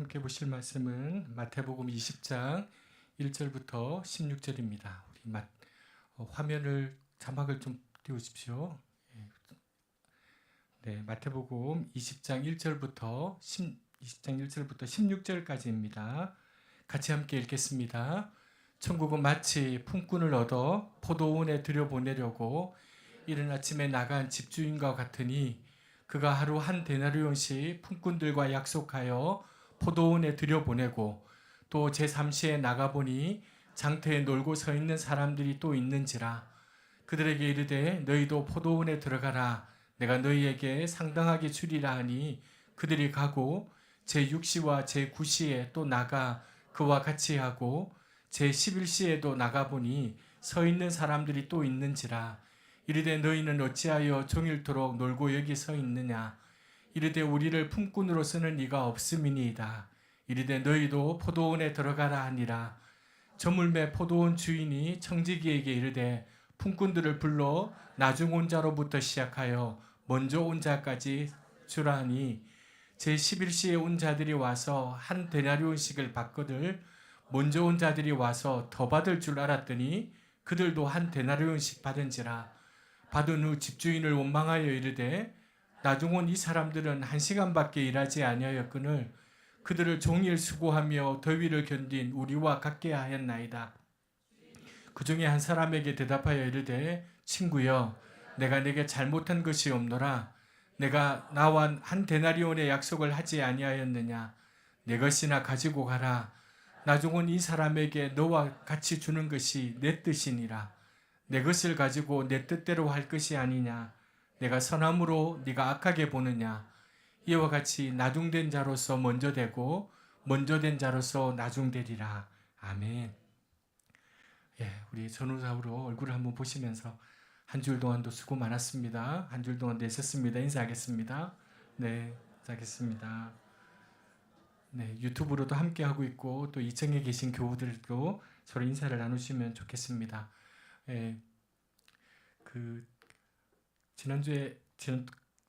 함께 보실 말씀은 마태복음 20장 1절부터 16절입니다. 우리 화면을 자막을 좀 띄우십시오. 네, 마태복음 20장 1절부터 16절까지입니다. 같이 함께 읽겠습니다. 천국은 마치 품꾼을 얻어 포도원에 들여보내려고 이른 아침에 나간 집주인과 같으니 그가 하루 한 데나리온씩 품꾼들과 약속하여 포도원에 들여보내고 또 제3시에 나가보니 장터에 놀고 서 있는 사람들이 또 있는지라. 그들에게 이르되 너희도 포도원에 들어가라. 내가 너희에게 상당하게 주리라 하니 그들이 가고 제6시와 제9시에 또 나가 그와 같이 하고 제11시에도 나가보니 서 있는 사람들이 또 있는지라. 이르되 너희는 어찌하여 종일토록 놀고 여기 서 있느냐. 이르되 우리를 품꾼으로 쓰는 이가 없음이니이다. 이르되 너희도 포도원에 들어가라 하니라. 저물매 포도원 주인이 청지기에게 이르되 품꾼들을 불러 나중 온 자로부터 시작하여 먼저 온 자까지 주라 하니 제11시에 온 자들이 와서 한 데나리온씩을 받거늘 먼저 온 자들이 와서 더 받을 줄 알았더니 그들도 한 데나리온씩 받은지라. 받은 후 집주인을 원망하여 이르되 나중 온 이 사람들은 1시간밖에 일하지 아니하였거늘 그들을 종일 수고하며 더위를 견딘 우리와 같게 하였나이다. 그 중에 한 사람에게 대답하여 이르되 친구여 내가 내게 잘못한 것이 없노라. 내가 나와 한 데나리온의 약속을 하지 아니하였느냐. 내 것이나 가지고 가라. 나중 온 이 사람에게 너와 같이 주는 것이 내 뜻이니라. 내 것을 가지고 내 뜻대로 할 것이 아니냐. 내가 선함으로 네가 악하게 보느냐. 이와 같이 나중된 자로서 먼저 되고 먼저 된 자로서 나중되리라. 아멘. 우리 전우사우로 얼굴을 한번 보시면서 한 주 동안도 수고 많았습니다. 한 주 동안 내셨습니다. 인사하겠습니다. 네, 인사하겠습니다. 네, 유튜브로도 함께 하고 있고 또 이청에 계신 교우들도 서로 인사를 나누시면 좋겠습니다. 지난주에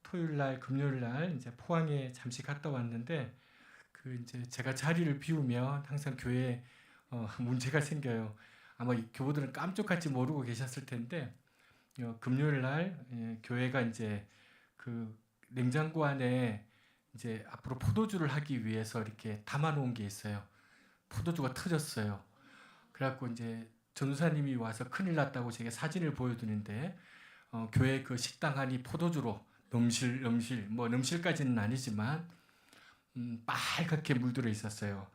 토요일 날, 금요일 날 이제 포항에 잠시 갔다 왔는데 이제 제가 자리를 비우면 항상 교회에 문제가 생겨요. 아마 교우들은 깜짝같이 모르고 계셨을 텐데 금요일 날 교회가 이제 냉장고 안에 이제 앞으로 포도주를 하기 위해서 이렇게 담아놓은 게 있어요. 포도주가 터졌어요. 그래갖고 이제 전도사님이 와서 큰일 났다고 제가 사진을 보여드리는데 교회 그 식당 안이 포도주로 넘실까지는 아니지만 빨갛게 물들어 있었어요.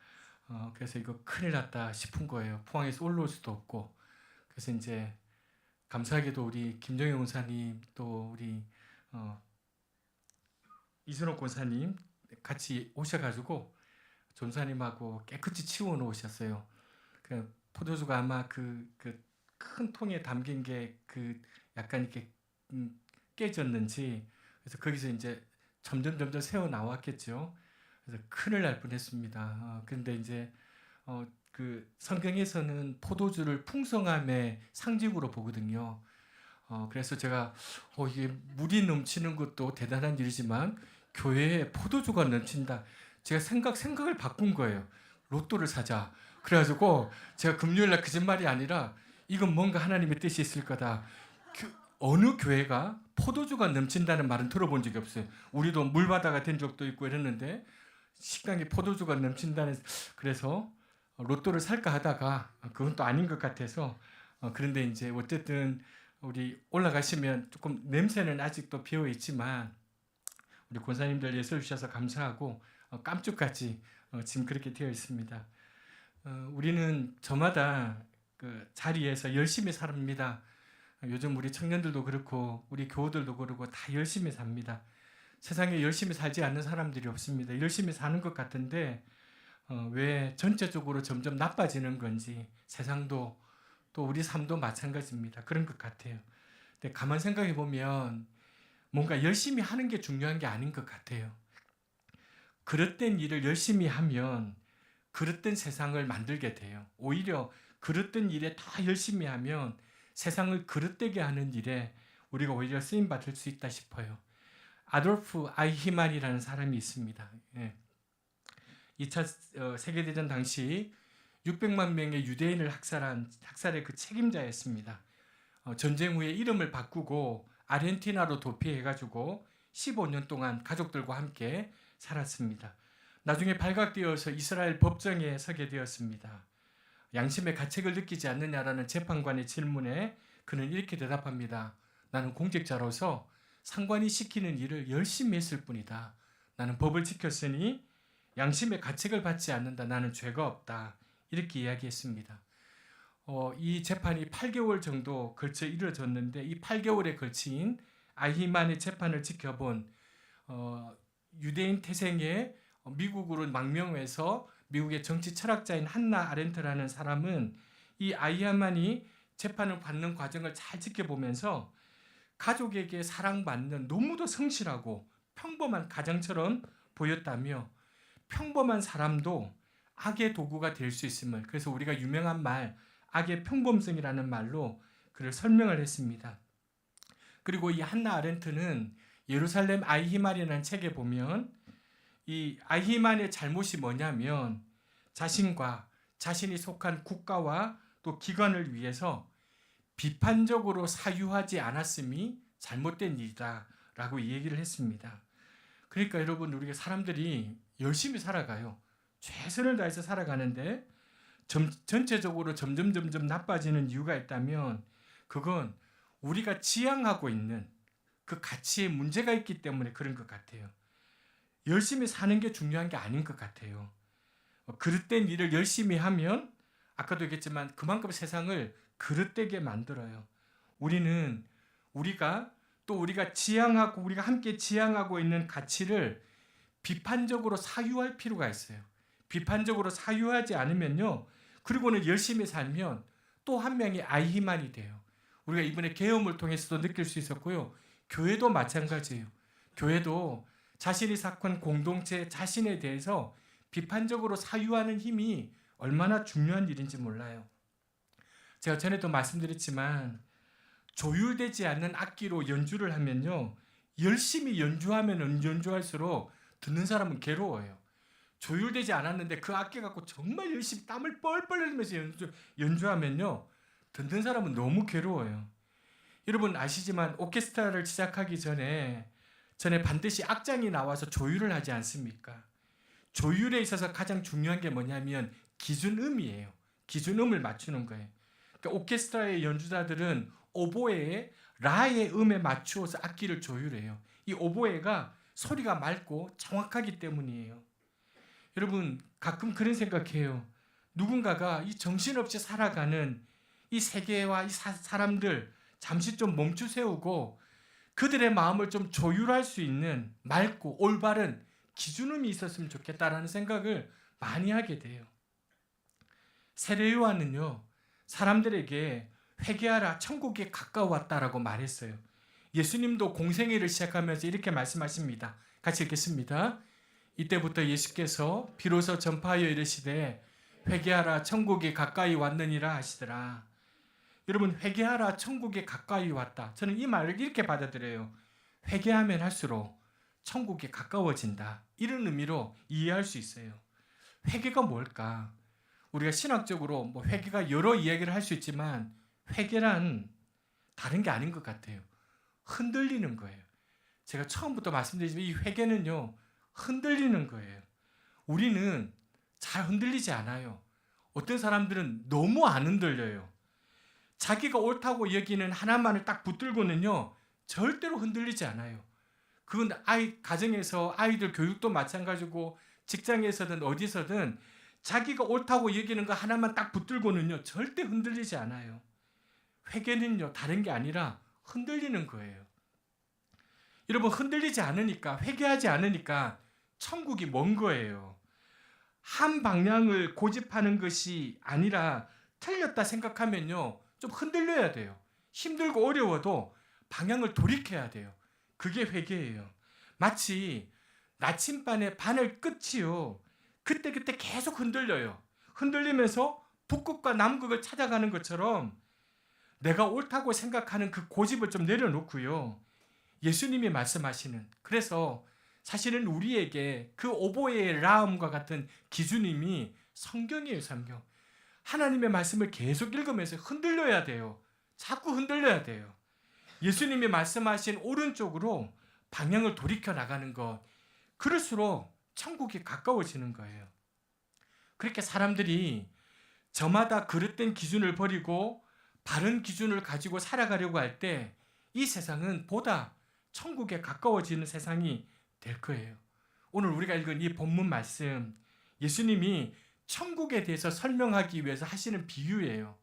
그래서 이거 큰일 났다 싶은 거예요. 포항에서 올라올 수도 없고. 그래서 이제 감사하게도 우리 김정영 원사님 또 우리 이순옥 권사님 같이 오셔가지고 전사님하고 깨끗이 치워 놓으셨어요. 그 포도주가 아마 그 큰 통에 담긴 게 약간 이렇게 깨졌는지 그래서 거기서 이제 점점 새어 나왔겠죠. 그래서 큰일 날 뻔했습니다. 근데 이제 성경에서는 포도주를 풍성함의 상징으로 보거든요. 그래서 제가 이게 물이 넘치는 것도 대단한 일이지만 교회에 포도주가 넘친다. 제가 생각을 바꾼 거예요. 로또를 사자. 그래가지고 제가 금요일날 거짓말이 아니라 이건 뭔가 하나님의 뜻이 있을 거다. 어느 교회가 포도주가 넘친다는 말은 들어본 적이 없어요. 우리도 물바다가 된 적도 있고 이랬는데 식당에 포도주가 넘친다는 그래서 로또를 살까 하다가 그건 또 아닌 것 같아서 그런데 이제 어쨌든 우리 올라가시면 조금 냄새는 아직도 비어 있지만 우리 권사님들 예술 주셔서 감사하고 깜짝같이 지금 그렇게 되어 있습니다. 우리는 저마다 그 자리에서 열심히 삽니다. 요즘 우리 청년들도 그렇고 우리 교우들도 그렇고 다 열심히 삽니다. 세상에 열심히 살지 않는 사람들이 없습니다. 열심히 사는 것 같은데 왜 전체적으로 점점 나빠지는 건지 세상도 또 우리 삶도 마찬가지입니다. 그런 것 같아요. 근데 가만 생각해 보면 뭔가 열심히 하는 게 중요한 게 아닌 것 같아요. 그릇된 일을 열심히 하면 그릇된 세상을 만들게 돼요. 오히려 그릇된 일에 다 열심히 하면 세상을 그릇되게 하는 일에 우리가 오히려 쓰임 받을 수 있다 싶어요. 아돌프 아이히만이라는 사람이 있습니다. 2차 세계대전 당시 600만 명의 유대인을 학살의 그 책임자였습니다. 전쟁 후에 이름을 바꾸고 아르헨티나로 도피해가지고 15년 동안 가족들과 함께 살았습니다. 나중에 발각되어서 이스라엘 법정에 서게 되었습니다. 양심의 가책을 느끼지 않느냐라는 재판관의 질문에 그는 이렇게 대답합니다. 나는 공직자로서 상관이 시키는 일을 열심히 했을 뿐이다. 나는 법을 지켰으니 양심의 가책을 받지 않는다. 나는 죄가 없다. 이렇게 이야기했습니다. 이 재판이 8개월 정도 걸쳐 이루어졌는데 이 8개월에 걸친 아히만의 재판을 지켜본 유대인 태생의 미국으로 망명해서 미국의 정치 철학자인 한나 아렌트라는 사람은 이 아히만이 재판을 받는 과정을 잘 지켜보면서 가족에게 사랑받는 너무도 성실하고 평범한 가장처럼 보였다며 평범한 사람도 악의 도구가 될 수 있음을, 그래서 우리가 유명한 말 악의 평범성이라는 말로 그를 설명을 했습니다. 그리고 이 한나 아렌트는 예루살렘 아히만이라는 책에 보면 이 아히만의 잘못이 뭐냐면 자신과 자신이 속한 국가와 또 기관을 위해서 비판적으로 사유하지 않았음이 잘못된 일이다 라고 얘기를 했습니다. 그러니까 여러분, 우리가 사람들이 열심히 살아가요. 최선을 다해서 살아가는데 전체적으로 점점 나빠지는 이유가 있다면 그건 우리가 지향하고 있는 그 가치에 문제가 있기 때문에 그런 것 같아요. 열심히 사는 게 중요한 게 아닌 것 같아요. 그릇된 일을 열심히 하면 아까도 얘기했지만 그만큼 세상을 그릇되게 만들어요. 우리가 지향하고 우리가 함께 지향하고 있는 가치를 비판적으로 사유할 필요가 있어요. 비판적으로 사유하지 않으면요. 그리고는 열심히 살면 또 한 명이 아이히만이 돼요. 우리가 이번에 계엄을 통해서도 느낄 수 있었고요. 교회도 마찬가지예요. 교회도 자신이 속한 공동체 자신에 대해서 비판적으로 사유하는 힘이 얼마나 중요한 일인지 몰라요. 제가 전에도 말씀드렸지만 조율되지 않는 악기로 연주를 하면요. 열심히 연주하면 연주할수록 듣는 사람은 괴로워요. 조율되지 않았는데 그 악기 갖고 정말 열심히 땀을 뻘뻘 흘리면서 연주하면요. 듣는 사람은 너무 괴로워요. 여러분 아시지만 오케스트라를 시작하기 전에 반드시 악장이 나와서 조율을 하지 않습니까? 조율에 있어서 가장 중요한 게 뭐냐면 기준음이에요. 기준음을 맞추는 거예요. 그러니까 오케스트라의 연주자들은 오보에의 라의 음에 맞추어서 악기를 조율해요. 이 오보에가 소리가 맑고 정확하기 때문이에요. 여러분 가끔 그런 생각해요. 누군가가 이 정신없이 살아가는 이 세계와 이 사람들 잠시 좀 멈추 세우고 그들의 마음을 좀 조율할 수 있는 맑고 올바른 기준음이 있었으면 좋겠다라는 생각을 많이 하게 돼요. 세례 요한은요, 사람들에게 회개하라, 천국이 가까웠다라고 말했어요. 예수님도 공생애를 시작하면서 이렇게 말씀하십니다. 같이 읽겠습니다. 이때부터 예수께서 비로소 전파하여 이르시되 회개하라, 천국이 가까이 왔느니라 하시더라. 여러분, 회개하라, 천국이 가까이 왔다. 저는 이 말을 이렇게 받아들여요. 회개하면 할수록 천국이 가까워진다. 이런 의미로 이해할 수 있어요. 회개가 뭘까? 우리가 신학적으로 회개가 여러 이야기를 할 수 있지만 회개란 다른 게 아닌 것 같아요. 흔들리는 거예요. 제가 처음부터 말씀드리지만 이 회개는요, 흔들리는 거예요. 우리는 잘 흔들리지 않아요. 어떤 사람들은 너무 안 흔들려요. 자기가 옳다고 여기는 하나만을 딱 붙들고는요, 절대로 흔들리지 않아요. 그건 가정에서 아이들 교육도 마찬가지고 직장에서든 어디서든 자기가 옳다고 여기는 거 하나만 딱 붙들고는요, 절대 흔들리지 않아요. 회개는요, 다른 게 아니라 흔들리는 거예요. 여러분, 흔들리지 않으니까, 회개하지 않으니까 천국이 먼 거예요. 한 방향을 고집하는 것이 아니라 틀렸다 생각하면요, 좀 흔들려야 돼요. 힘들고 어려워도 방향을 돌이켜야 돼요. 그게 회개예요. 마치 나침반의 바늘 끝이요, 그때 계속 흔들려요. 흔들리면서 북극과 남극을 찾아가는 것처럼 내가 옳다고 생각하는 그 고집을 좀 내려놓고요, 예수님이 말씀하시는, 그래서 사실은 우리에게 그 오보의 라움과 같은 기준임이 성경이에요. 성경. 하나님의 말씀을 계속 읽으면서 흔들려야 돼요. 자꾸 흔들려야 돼요. 예수님이 말씀하신 오른쪽으로 방향을 돌이켜 나가는 것, 그럴수록 천국이 가까워지는 거예요. 그렇게 사람들이 저마다 그릇된 기준을 버리고 바른 기준을 가지고 살아가려고 할 때 이 세상은 보다 천국에 가까워지는 세상이 될 거예요. 오늘 우리가 읽은 이 본문 말씀, 예수님이 천국에 대해서 설명하기 위해서 하시는 비유예요.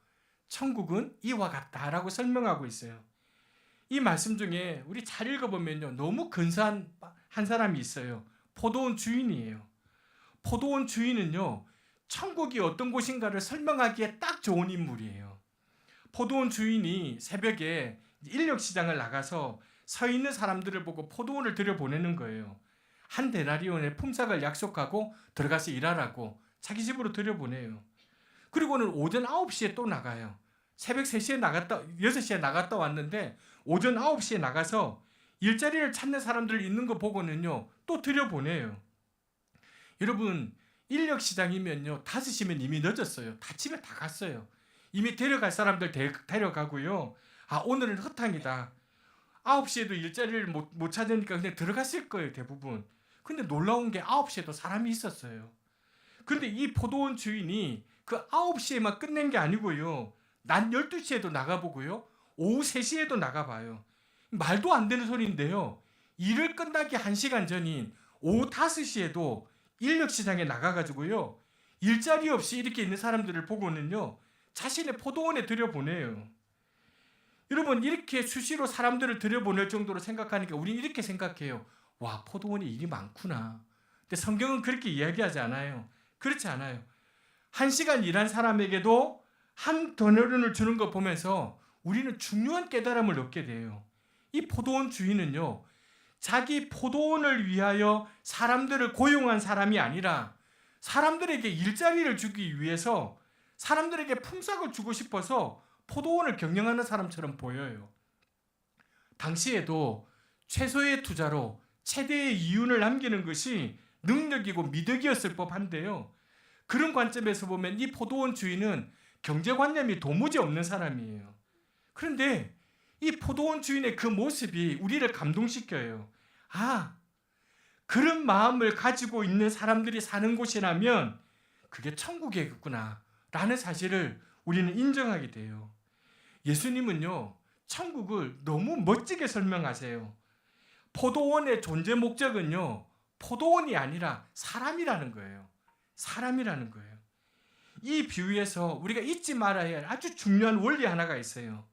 천국은 이와 같다라고 설명하고 있어요. 이 말씀 중에 우리 잘 읽어보면요, 너무 근사한 한 사람이 있어요. 포도원 주인이에요. 포도원 주인은요, 천국이 어떤 곳인가를 설명하기에 딱 좋은 인물이에요. 포도원 주인이 새벽에 인력시장을 나가서 서 있는 사람들을 보고 포도원을 들여보내는 거예요. 한 데나리온의 품삯을 약속하고 들어가서 일하라고 자기 집으로 들여보내요. 그리고는 오전 9시에 또 나가요. 새벽 3시에 나갔다, 6시에 나갔다 왔는데 오전 9시에 나가서 일자리를 찾는 사람들 있는 거 보고는요, 또 들여보내요. 여러분, 인력시장이면요, 5시면 이미 늦었어요. 다 집에 다 갔어요. 이미 데려갈 사람들 데려가고요. 아, 오늘은 허탕이다. 9시에도 일자리를 못 찾으니까 그냥 들어갔을 거예요, 대부분. 근데 놀라운 게 9시에도 사람이 있었어요. 근데 이 포도원 주인이 그 9시에만 끝낸 게 아니고요, 낮 12시에도 나가보고요, 오후 3시에도 나가봐요. 말도 안 되는 소리인데요, 일을 끝나기 1시간 전인 오후 5시에도 인력시장에 나가가지고요, 일자리 없이 이렇게 있는 사람들을 보고는요, 자신의 포도원에 들여보내요. 여러분, 이렇게 수시로 사람들을 들여보낼 정도로 생각하니까 우리는 이렇게 생각해요. 와, 포도원에 일이 많구나. 근데 성경은 그렇게 이야기하지 않아요. 그렇지 않아요. 1시간 일한 사람에게도 한 더러운을 주는 거 보면서 우리는 중요한 깨달음을 얻게 돼요. 이 포도원 주인은요, 자기 포도원을 위하여 사람들을 고용한 사람이 아니라 사람들에게 일자리를 주기 위해서 사람들에게 품삯을 주고 싶어서 포도원을 경영하는 사람처럼 보여요. 당시에도 최소의 투자로 최대의 이윤을 남기는 것이 능력이고 미덕이었을 법한데요, 그런 관점에서 보면 이 포도원 주인은 경제관념이 도무지 없는 사람이에요. 그런데 이 포도원 주인의 그 모습이 우리를 감동시켜요. 아, 그런 마음을 가지고 있는 사람들이 사는 곳이라면 그게 천국이겠구나 라는 사실을 우리는 인정하게 돼요. 예수님은요, 천국을 너무 멋지게 설명하세요. 포도원의 존재 목적은요, 포도원이 아니라 사람이라는 거예요. 사람이라는 거예요. 이 비유에서 우리가 잊지 말아야 할 아주 중요한 원리 하나가 있어요.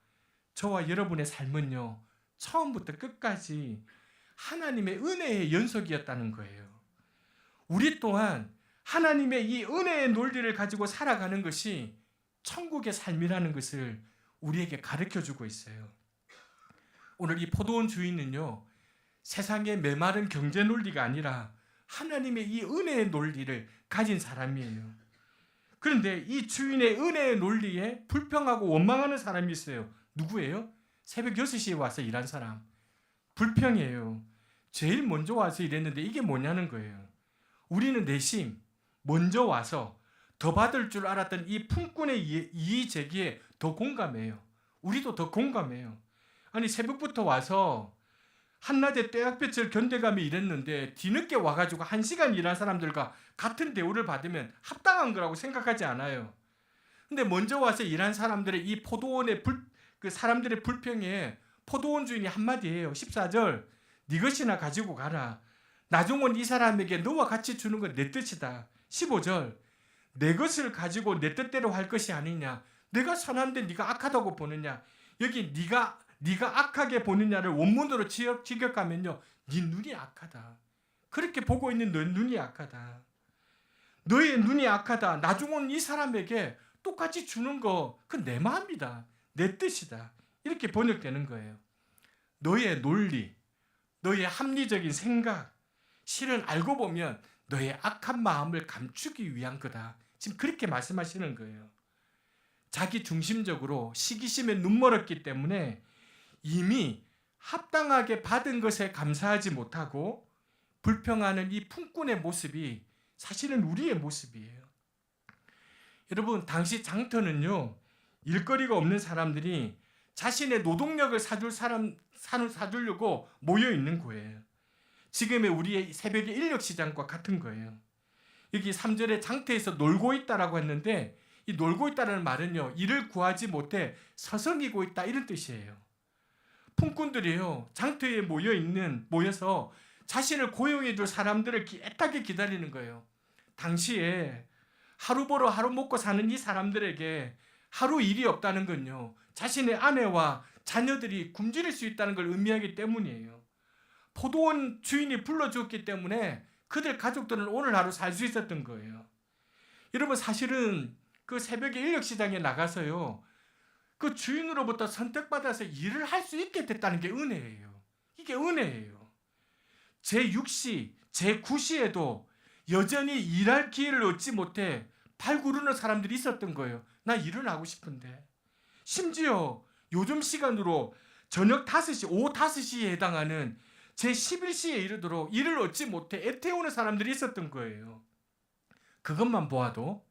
저와 여러분의 삶은요, 처음부터 끝까지 하나님의 은혜의 연속이었다는 거예요. 우리 또한 하나님의 이 은혜의 논리를 가지고 살아가는 것이 천국의 삶이라는 것을 우리에게 가르쳐주고 있어요. 오늘 이 포도원 주인은요, 세상의 메마른 경제 논리가 아니라 하나님의 이 은혜의 논리를 가진 사람이에요. 그런데 이 주인의 은혜의 논리에 불평하고 원망하는 사람이 있어요. 누구예요? 새벽 6시에 와서 일한 사람. 불평이에요. 제일 먼저 와서 일했는데 이게 뭐냐는 거예요. 우리는 내심 먼저 와서 더 받을 줄 알았던 이 품꾼의 이의 제기에 더 공감해요. 우리도 더 공감해요. 아니, 새벽부터 와서 한낮에 떼약볕을 견뎌가며 일했는데 뒤늦게 와가지고 1시간 일한 사람들과 같은 대우를 받으면 합당한 거라고 생각하지 않아요. 근데 먼저 와서 일한 사람들의 이 포도원의 그 사람들의 불평에 포도원 주인이 한마디 해요. 14절, 네 것이나 가지고 가라. 나중은 이 사람에게 너와 같이 주는 건 내 뜻이다. 15절, 내 것을 가지고 내 뜻대로 할 것이 아니냐. 내가 선한데 네가 악하다고 보느냐. 여기 네가 악하게 보느냐를 원문으로 직역하면요, 네 눈이 악하다. 그렇게 보고 있는 너 눈이 악하다. 너의 눈이 악하다. 나중은 이 사람에게 똑같이 주는 거, 그건 내 마음이다. 내 뜻이다. 이렇게 번역되는 거예요. 너의 논리, 너의 합리적인 생각, 실은 알고 보면 너의 악한 마음을 감추기 위한 거다. 지금 그렇게 말씀하시는 거예요. 자기 중심적으로 시기심에 눈멀었기 때문에 이미 합당하게 받은 것에 감사하지 못하고 불평하는 이 품꾼의 모습이 사실은 우리의 모습이에요. 여러분, 당시 장터는요, 일거리가 없는 사람들이 자신의 노동력을 사주려고 모여 있는 거예요. 지금의 우리의 새벽의 인력시장과 같은 거예요. 여기 3절에 장터에서 놀고 있다라고 했는데, 이 놀고 있다는 말은요, 일을 구하지 못해 서성이고 있다, 이런 뜻이에요. 품꾼들이요, 장터에 모여서 자신을 고용해줄 사람들을 애타게 기다리는 거예요. 당시에 하루 벌어 하루 먹고 사는 이 사람들에게 하루 일이 없다는 건요, 자신의 아내와 자녀들이 굶주릴 수 있다는 걸 의미하기 때문이에요. 포도원 주인이 불러주었기 때문에 그들 가족들은 오늘 하루 살 수 있었던 거예요. 여러분, 사실은 그 새벽에 인력시장에 나가서요, 그 주인으로부터 선택받아서 일을 할 수 있게 됐다는 게 은혜예요. 이게 은혜예요. 제6시, 제9시에도 여전히 일할 기회를 얻지 못해 발구르는 사람들이 있었던 거예요. 나 일은 하고 싶은데. 심지어 요즘 시간으로 저녁 5시, 오후 5시에 해당하는 제11시에 이르도록 일을 얻지 못해 애태우는 사람들이 있었던 거예요. 그것만 보아도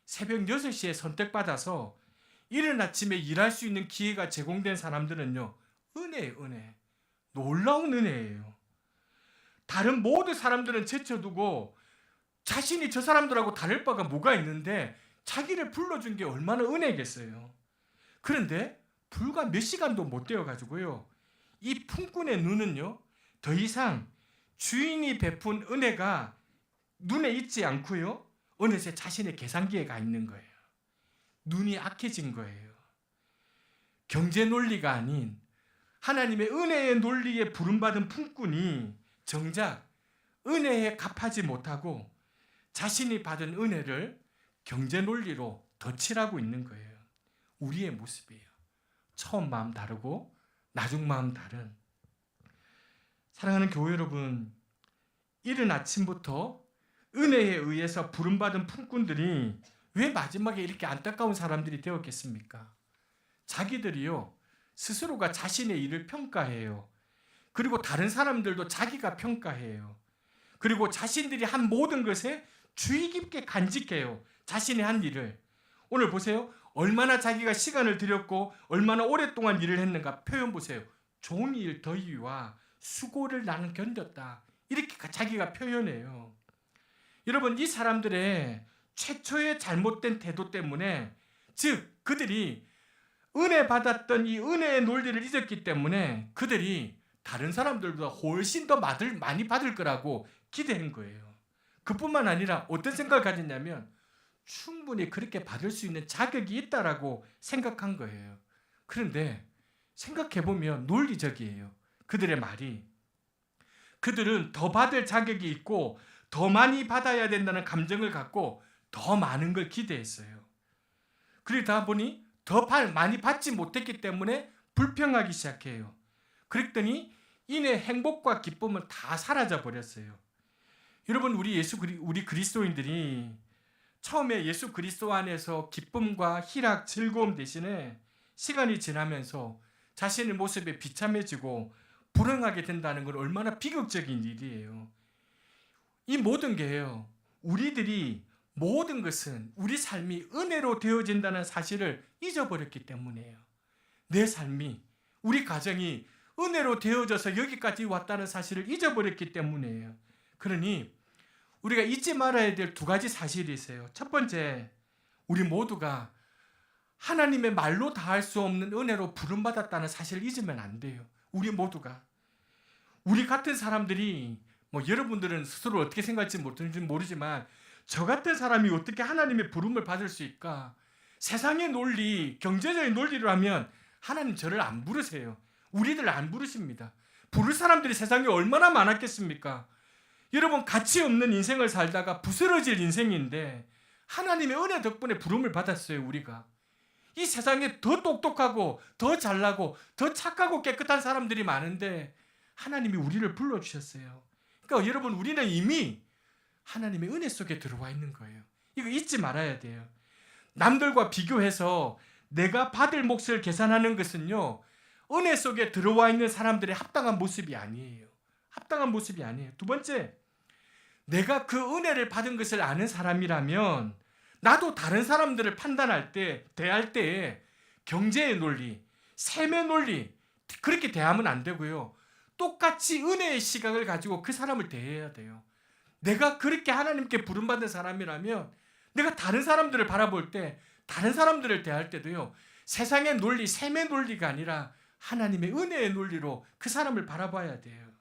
새벽 6시에 선택받아서 이른 아침에 일할 수 있는 기회가 제공된 사람들은요, 은혜예요, 은혜. 놀라운 은혜예요. 다른 모든 사람들은 제쳐두고 자신이 저 사람들하고 다를 바가 뭐가 있는데 자기를 불러준 게 얼마나 은혜겠어요. 그런데 불과 몇 시간도 못 되어가지고요, 이 품꾼의 눈은요, 더 이상 주인이 베푼 은혜가 눈에 있지 않고요, 어느새 자신의 계산기에 가 있는 거예요. 눈이 악해진 거예요. 경제 논리가 아닌 하나님의 은혜의 논리에 부름받은 품꾼이 정작 은혜에 갚하지 못하고 자신이 받은 은혜를 경제 논리로 덧칠하고 있는 거예요. 우리의 모습이에요. 처음 마음 다르고 나중 마음 다른. 사랑하는 교회 여러분, 이른 아침부터 은혜에 의해서 부름받은 품꾼들이 왜 마지막에 이렇게 안타까운 사람들이 되었겠습니까? 자기들이요, 스스로가 자신의 일을 평가해요. 그리고 다른 사람들도 자기가 평가해요. 그리고 자신들이 한 모든 것에 주의 깊게 간직해요. 자신의 한 일을. 오늘 보세요. 얼마나 자기가 시간을 들였고 얼마나 오랫동안 일을 했는가. 표현 보세요. 종일 더위와 수고를 나는 견뎠다. 이렇게 자기가 표현해요. 여러분, 이 사람들의 최초의 잘못된 태도 때문에, 즉 그들이 은혜 받았던 이 은혜의 논리를 잊었기 때문에 그들이 다른 사람들보다 훨씬 더 많이 받을 거라고 기대한 거예요. 그뿐만 아니라 어떤 생각을 가졌냐면 충분히 그렇게 받을 수 있는 자격이 있다라고 생각한 거예요. 그런데 생각해보면 논리적이에요. 그들의 말이. 그들은 더 받을 자격이 있고 더 많이 받아야 된다는 감정을 갖고 더 많은 걸 기대했어요. 그러다 보니 더 많이 받지 못했기 때문에 불평하기 시작해요. 그랬더니 이내 행복과 기쁨은 다 사라져 버렸어요. 여러분, 우리 그리스도인들이 처음에 예수 그리스도 안에서 기쁨과 희락, 즐거움 대신에 시간이 지나면서 자신의 모습에 비참해지고 불행하게 된다는 건 얼마나 비극적인 일이에요. 이 모든 게요, 우리들이 모든 것은 우리 삶이 은혜로 되어진다는 사실을 잊어버렸기 때문이에요. 내 삶이, 우리 가정이 은혜로 되어져서 여기까지 왔다는 사실을 잊어버렸기 때문이에요. 그러니 우리가 잊지 말아야 될 두 가지 사실이 있어요. 첫 번째, 우리 모두가 하나님의 말로 다할 수 없는 은혜로 부름받았다는 사실을 잊으면 안 돼요. 우리 모두가. 우리 같은 사람들이, 여러분들은 스스로 어떻게 생각할지 모르지만 저 같은 사람이 어떻게 하나님의 부름을 받을 수 있을까? 세상의 논리, 경제적인 논리로 하면 하나님 저를 안 부르세요. 우리들 안 부르십니다. 부를 사람들이 세상에 얼마나 많았겠습니까? 여러분, 가치 없는 인생을 살다가 부스러질 인생인데 하나님의 은혜 덕분에 부름을 받았어요. 우리가. 이 세상에 더 똑똑하고 더 잘나고 더 착하고 깨끗한 사람들이 많은데 하나님이 우리를 불러주셨어요. 그러니까 여러분, 우리는 이미 하나님의 은혜 속에 들어와 있는 거예요. 이거 잊지 말아야 돼요. 남들과 비교해서 내가 받을 몫을 계산하는 것은요, 은혜 속에 들어와 있는 사람들의 합당한 모습이 아니에요. 합당한 모습이 아니에요. 두 번째, 내가 그 은혜를 받은 것을 아는 사람이라면 나도 다른 사람들을 판단할 때, 대할 때 경제의 논리, 셈의 논리 그렇게 대하면 안 되고요. 똑같이 은혜의 시각을 가지고 그 사람을 대해야 돼요. 내가 그렇게 하나님께 부름받은 사람이라면 내가 다른 사람들을 바라볼 때, 다른 사람들을 대할 때도요, 세상의 논리, 셈의 논리가 아니라 하나님의 은혜의 논리로 그 사람을 바라봐야 돼요.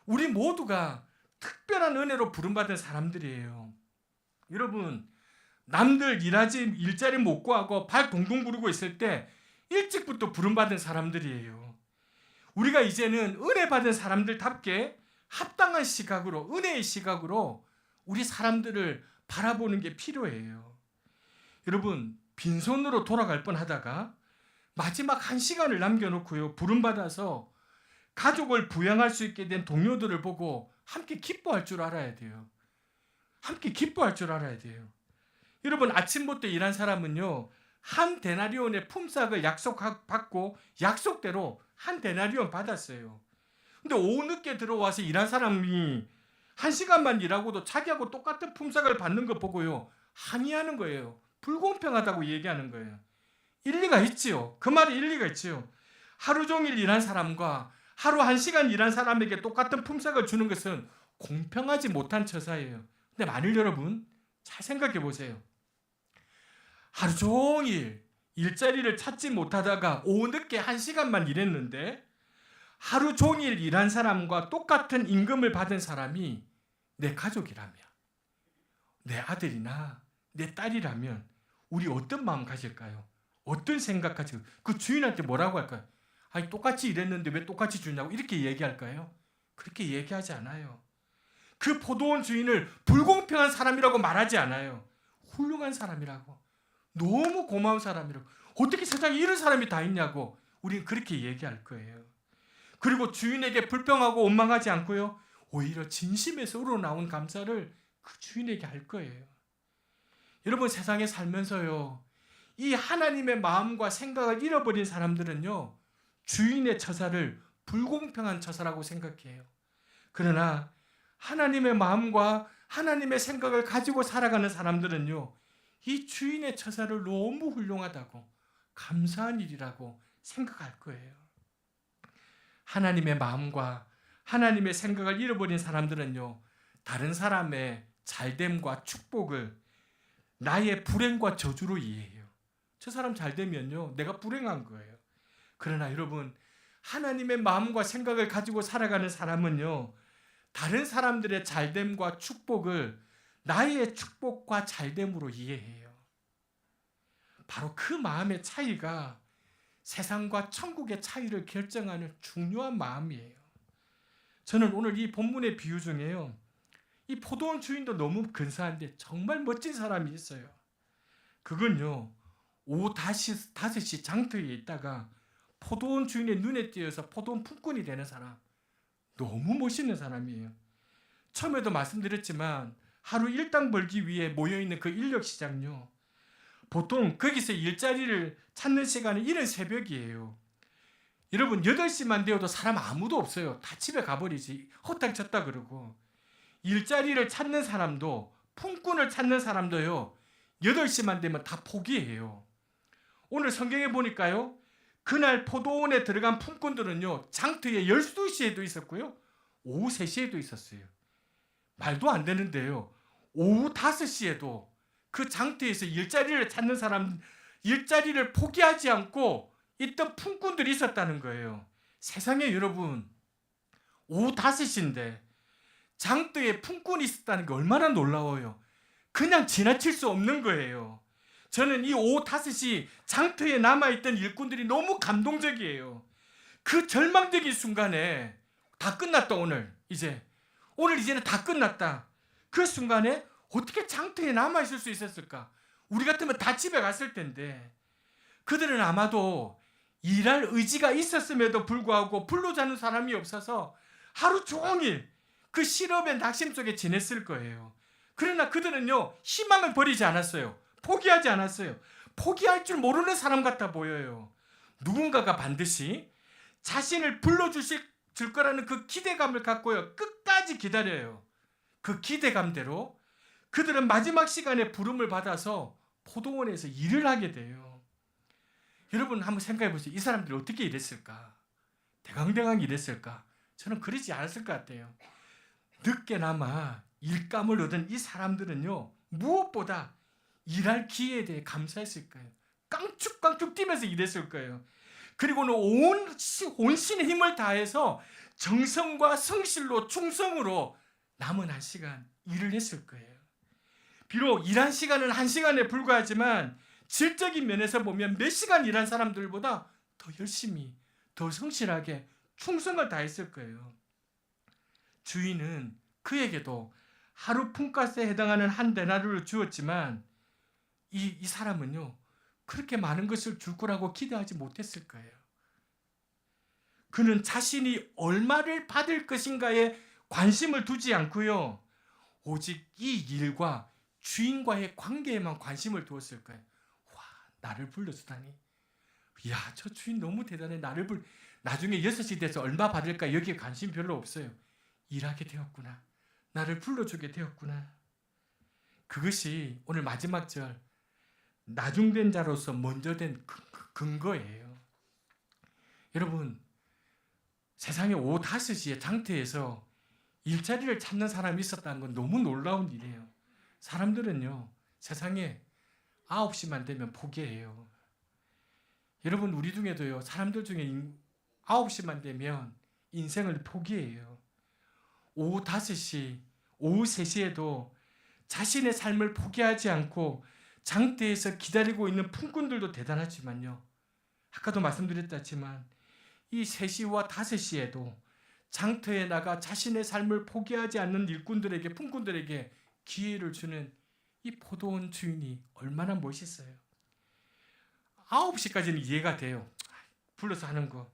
우리 모두가 특별한 은혜로 부름받은 사람들이에요. 여러분, 남들 일자리 못 구하고 발 동동 구르고 있을 때 일찍부터 부름받은 사람들이에요. 우리가 이제는 은혜 받은 사람들답게 합당한 시각으로, 은혜의 시각으로 우리 사람들을 바라보는 게 필요해요. 여러분, 빈손으로 돌아갈 뻔하다가 마지막 1시간을 남겨놓고요, 부름받아서 가족을 부양할 수 있게 된 동료들을 보고 함께 기뻐할 줄 알아야 돼요. 함께 기뻐할 줄 알아야 돼요. 여러분, 아침부터 일한 사람은요, 한 데나리온의 품삯을 약속받고 약속대로 한 데나리온 받았어요. 근데 오후 늦게 들어와서 일한 사람이 1시간만 일하고도 자기하고 똑같은 품삯을 받는 거 보고요, 항의하는 거예요. 불공평하다고 얘기하는 거예요. 일리가 있지요. 그 말이 일리가 있지요. 하루 종일 일한 사람과 하루 1시간 일한 사람에게 똑같은 품삯을 주는 것은 공평하지 못한 처사예요. 근데 만일 여러분 잘 생각해 보세요. 하루 종일 일자리를 찾지 못하다가 오후 늦게 1시간만 일했는데 하루 종일 일한 사람과 똑같은 임금을 받은 사람이 내 가족이라면, 내 아들이나 내 딸이라면 우리 어떤 마음 가질까요? 어떤 생각 가지고 그 주인한테 뭐라고 할까요? 아니, 똑같이 일했는데 왜 똑같이 주냐고 이렇게 얘기할까요? 그렇게 얘기하지 않아요. 그 포도원 주인을 불공평한 사람이라고 말하지 않아요. 훌륭한 사람이라고, 너무 고마운 사람이라고, 어떻게 세상에 이런 사람이 다 있냐고 우리는 그렇게 얘기할 거예요. 그리고 주인에게 불평하고 원망하지 않고요, 오히려 진심에서 우러나온 감사를 그 주인에게 할 거예요. 여러분, 세상에 살면서요, 이 하나님의 마음과 생각을 잃어버린 사람들은요, 주인의 처사를 불공평한 처사라고 생각해요. 그러나 하나님의 마음과 하나님의 생각을 가지고 살아가는 사람들은요, 이 주인의 처사를 너무 훌륭하다고, 감사한 일이라고 생각할 거예요. 하나님의 마음과 하나님의 생각을 잃어버린 사람들은요, 다른 사람의 잘됨과 축복을 나의 불행과 저주로 이해해요. 저 사람 잘 되면요, 내가 불행한 거예요. 그러나 여러분, 하나님의 마음과 생각을 가지고 살아가는 사람은요, 다른 사람들의 잘됨과 축복을 나의 축복과 잘됨으로 이해해요. 바로 그 마음의 차이가 세상과 천국의 차이를 결정하는 중요한 마음이에요. 저는 오늘 이 본문의 비유 중에요, 이 포도원 주인도 너무 근사한데 정말 멋진 사람이 있어요. 그건요, 오후 5시 장터에 있다가 포도원 주인의 눈에 띄어서 포도원 품꾼이 되는 사람, 너무 멋있는 사람이에요. 처음에도 말씀드렸지만 하루 일당 벌기 위해 모여있는 그 인력시장요, 보통 거기서 일자리를 찾는 시간은 이른 새벽이에요. 여러분, 8시만 되어도 사람 아무도 없어요. 다 집에 가버리지, 헛당 쳤다 그러고. 일자리를 찾는 사람도, 품꾼을 찾는 사람도요, 8시만 되면 다 포기해요. 오늘 성경에 보니까요, 그날 포도원에 들어간 품꾼들은요, 장터에 12시에도 있었고요, 오후 3시에도 있었어요. 말도 안 되는데요, 오후 5시에도 그 장터에서 일자리를 찾는 사람, 일자리를 포기하지 않고 있던 품꾼들이 있었다는 거예요. 세상에 여러분, 오후 5시인데 장터에 품꾼이 있었다는 게 얼마나 놀라워요. 그냥 지나칠 수 없는 거예요. 저는 이 오후 5시 장터에 남아있던 일꾼들이 너무 감동적이에요. 그 절망적인 순간에 다 끝났다, 오늘 이제는 다 끝났다. 그 순간에 어떻게 장터에 남아있을 수 있었을까? 우리 같으면 다 집에 갔을 텐데, 그들은 아마도 일할 의지가 있었음에도 불구하고 불로 자는 사람이 없어서 하루 종일 그 실업의 낙심 속에 지냈을 거예요. 그러나 그들은요, 희망을 버리지 않았어요. 포기하지 않았어요. 포기할 줄 모르는 사람 같아 보여요. 누군가가 반드시 자신을 불러주실 줄 거라는 그 기대감을 갖고요. 끝까지 기다려요. 그 기대감대로 그들은 마지막 시간에 부름을 받아서 포도원에서 일을 하게 돼요. 여러분 한번 생각해 보세요. 이 사람들이 어떻게 일했을까? 대강대강 일했을까? 저는 그러지 않았을 것 같아요. 늦게나마 일감을 얻은 이 사람들은요, 무엇보다 일할 기회에 대해 감사했을 거예요. 깡쭉깡쭉 뛰면서 일했을 거예요. 그리고는 온 신의 힘을 다해서 정성과 성실로 충성으로 남은 한 시간 일을 했을 거예요. 비록 일한 시간은 한 시간에 불과하지만 질적인 면에서 보면 몇 시간 일한 사람들보다 더 열심히, 더 성실하게 충성을 다했을 거예요. 주인은 그에게도 하루 품값에 해당하는 한 데나리를 주었지만 이 사람은요, 그렇게 많은 것을 줄 거라고 기대하지 못했을 거예요. 그는 자신이 얼마를 받을 것인가에 관심을 두지 않고요, 오직 이 일과 주인과의 관계에만 관심을 두었을 거예요. 와, 나를 불러주다니. 이야, 저 주인 너무 대단해. 나중에 6시 돼서 얼마 받을까 여기에 관심 별로 없어요. 일하게 되었구나. 나를 불러주게 되었구나. 그것이 오늘 마지막 절 나중된 자로서 먼저 된 근거예요. 여러분, 세상에 오후 5시에 장터에서 일자리를 찾는 사람이 있었다는 건 너무 놀라운 일이에요. 사람들은요, 세상에 9시만 되면 포기해요. 여러분, 우리 중에도요, 사람들 중에 9시만 되면 인생을 포기해요. 오후 5시, 오후 3시에도 자신의 삶을 포기하지 않고 장터에서 기다리고 있는 품꾼들도 대단하지만요, 아까도 말씀드렸다지만 이 3시와 5시에도 장터에 나가 자신의 삶을 포기하지 않는 일꾼들에게, 품꾼들에게 기회를 주는 이 포도원 주인이 얼마나 멋있어요. 9시까지는 이해가 돼요. 불러서 하는 거.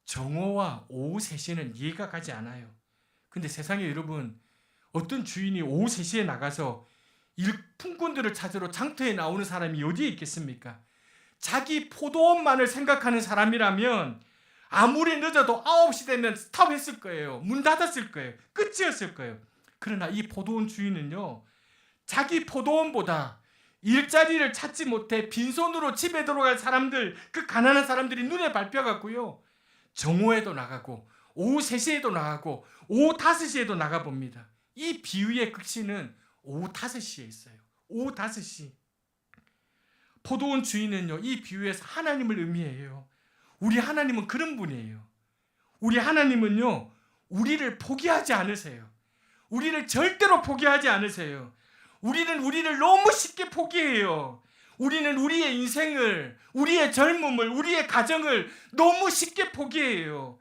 정오와 오후 3시는 이해가 가지 않아요. 근데 세상에 여러분, 어떤 주인이 오후 3시에 나가서 품꾼들을 찾으러 장터에 나오는 사람이 어디에 있겠습니까? 자기 포도원만을 생각하는 사람이라면 아무리 늦어도 9시 되면 스탑했을 거예요. 문 닫았을 거예요. 끝이었을 거예요. 그러나 이 포도원 주인은요, 자기 포도원보다 일자리를 찾지 못해 빈손으로 집에 들어갈 사람들, 그 가난한 사람들이 눈에 밟혀갖고요, 정오에도 나가고 오후 3시에도 나가고 오후 5시에도 나가봅니다. 이 비유의 극신은 오후 5시에 있어요. 오후 5시. 포도원 주인은요, 이 비유에서 하나님을 의미해요. 우리 하나님은 그런 분이에요. 우리 하나님은요, 우리를 포기하지 않으세요. 우리를 절대로 포기하지 않으세요. 우리는 우리를 너무 쉽게 포기해요. 우리는 우리의 인생을, 우리의 젊음을, 우리의 가정을 너무 쉽게 포기해요.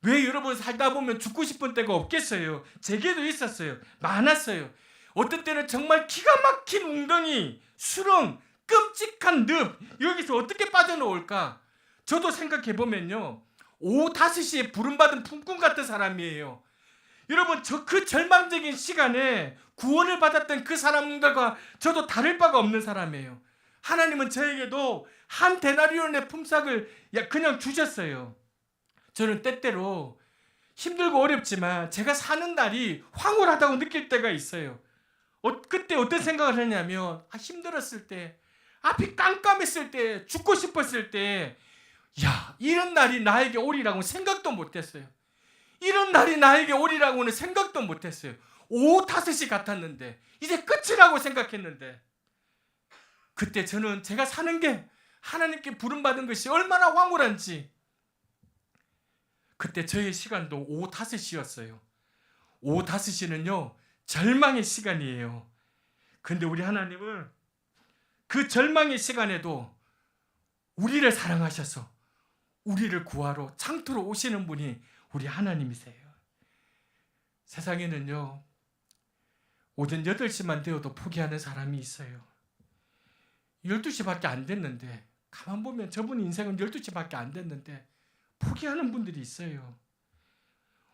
왜 여러분 살다 보면 죽고 싶은 때가 없겠어요? 제게도 있었어요. 많았어요. 어떤 때는 정말 기가 막힌 웅덩이, 수렁, 끔찍한 늪, 여기서 어떻게 빠져나올까? 저도 생각해보면요, 오후 5시에 부름받은 품꾼 같은 사람이에요. 여러분, 그 절망적인 시간에 구원을 받았던 그 사람들과 저도 다를 바가 없는 사람이에요. 하나님은 저에게도 한 데나리온의 품삯을 그냥 주셨어요. 저는 때때로 힘들고 어렵지만 제가 사는 날이 황홀하다고 느낄 때가 있어요. 그때 어떤 생각을 했냐면, 힘들었을 때, 앞이 깜깜했을 때, 죽고 싶었을 때, 이런 날이 나에게 오리라고는 생각도 못했어요. 이런 날이 나에게 오리라고는 생각도 못했어요. 오후 5시 같았는데, 이제 끝이라고 생각했는데, 그때 저는 제가 사는 게 하나님께 부름받은 것이 얼마나 황홀한지, 그때 저의 시간도 오후 5시였어요. 오후 5시는요, 절망의 시간이에요. 근데 우리 하나님은 그 절망의 시간에도 우리를 사랑하셔서 우리를 구하러 창토로 오시는 분이 우리 하나님이세요. 세상에는요, 오전 8시만 되어도 포기하는 사람이 있어요. 12시밖에 안 됐는데, 가만 보면 저분 인생은 12시밖에 안 됐는데 포기하는 분들이 있어요.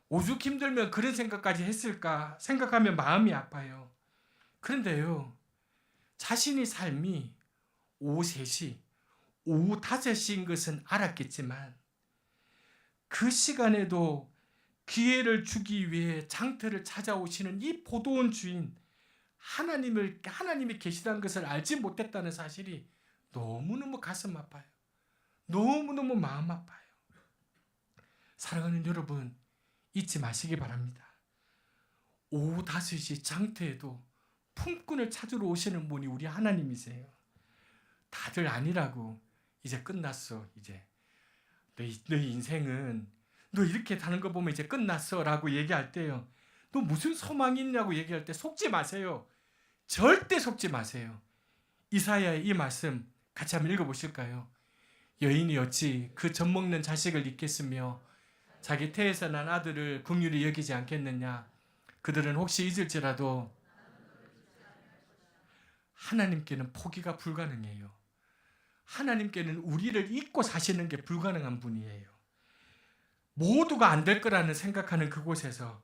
오죽 힘들면 그런 생각까지 했을까 생각하면 마음이 아파요. 그런데요, 자신의 삶이 오후 3시, 오후 5시인 것은 알았겠지만 그 그 시간에도 기회를 주기 위해 장터를 찾아오시는 이 포도원 주인, 하나님이 계시다는 것을 알지 못했다는 사실이 너무너무 가슴 아파요. 너무너무 마음 아파요. 사랑하는 여러분, 잊지 마시기 바랍니다. 오후 5시 장터에도 품꾼을 찾으러 오시는 분이 우리 하나님이세요. 다들 아니라고 이제 끝났어. 이제 너희 인생은 너 이렇게 사는 거 보면 이제 끝났어 라고 얘기할 때요, 너 무슨 소망이 있냐고 얘기할 때 속지 마세요. 절대 속지 마세요. 이사야의 이 말씀 같이 한번 읽어보실까요? 여인이 어찌 그 젖먹는 자식을 잊겠으며 자기 태에서 난 아들을 긍휼히 여기지 않겠느냐. 그들은 혹시 잊을지라도 하나님께는 포기가 불가능해요. 하나님께는 우리를 잊고 사시는 게 불가능한 분이에요. 모두가 안 될 거라는 생각하는 그곳에서,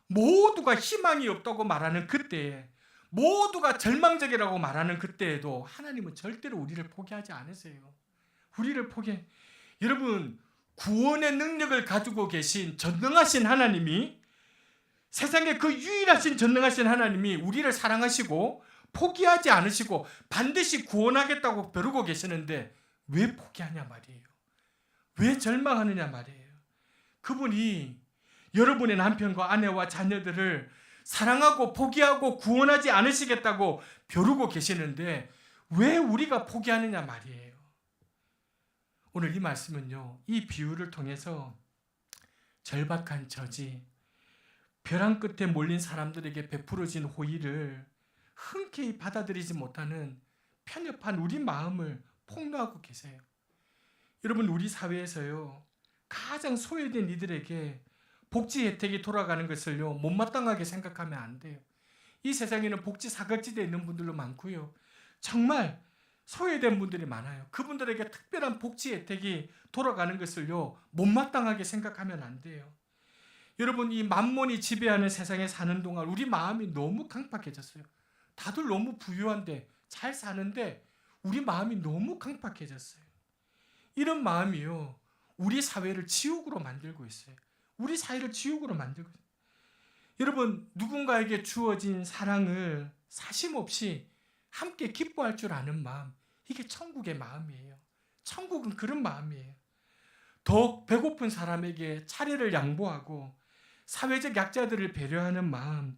모두가 희망이 없다고 말하는 그때에, 모두가 절망적이라고 말하는 그때에도 하나님은 절대로 우리를 포기하지 않으세요. 우리를 여러분, 구원의 능력을 가지고 계신 전능하신 하나님이, 세상에 그 유일하신 전능하신 하나님이 우리를 사랑하시고 포기하지 않으시고 반드시 구원하겠다고 벼르고 계시는데 왜 포기하냐 말이에요. 왜 절망하느냐 말이에요. 그분이 여러분의 남편과 아내와 자녀들을 사랑하고 포기하고 구원하지 않으시겠다고 벼르고 계시는데 왜 우리가 포기하느냐 말이에요. 오늘 이 말씀은요, 이 비유를 통해서 절박한 저지, 벼랑 끝에 몰린 사람들에게 베풀어진 호의를 흔쾌히 받아들이지 못하는 편협한 우리 마음을 폭로하고 계세요. 여러분, 우리 사회에서요, 가장 소외된 이들에게 복지 혜택이 돌아가는 것을요, 못마땅하게 생각하면 안 돼요. 이 세상에는 복지 사각지대에 있는 분들도 많고요, 정말 소외된 분들이 많아요. 그분들에게 특별한 복지 혜택이 돌아가는 것을요, 못마땅하게 생각하면 안 돼요. 여러분, 이 만몬이 지배하는 세상에 사는 동안 우리 마음이 너무 강팍해졌어요. 다들 너무 부유한데 잘 사는데 우리 마음이 너무 강팍해졌어요. 이런 마음이요, 우리 사회를 지옥으로 만들고 있어요. 우리 사회를 지옥으로 만들고 있어요. 여러분, 누군가에게 주어진 사랑을 사심 없이 함께 기뻐할 줄 아는 마음, 이게 천국의 마음이에요. 천국은 그런 마음이에요. 더욱 배고픈 사람에게 차례를 양보하고 사회적 약자들을 배려하는 마음,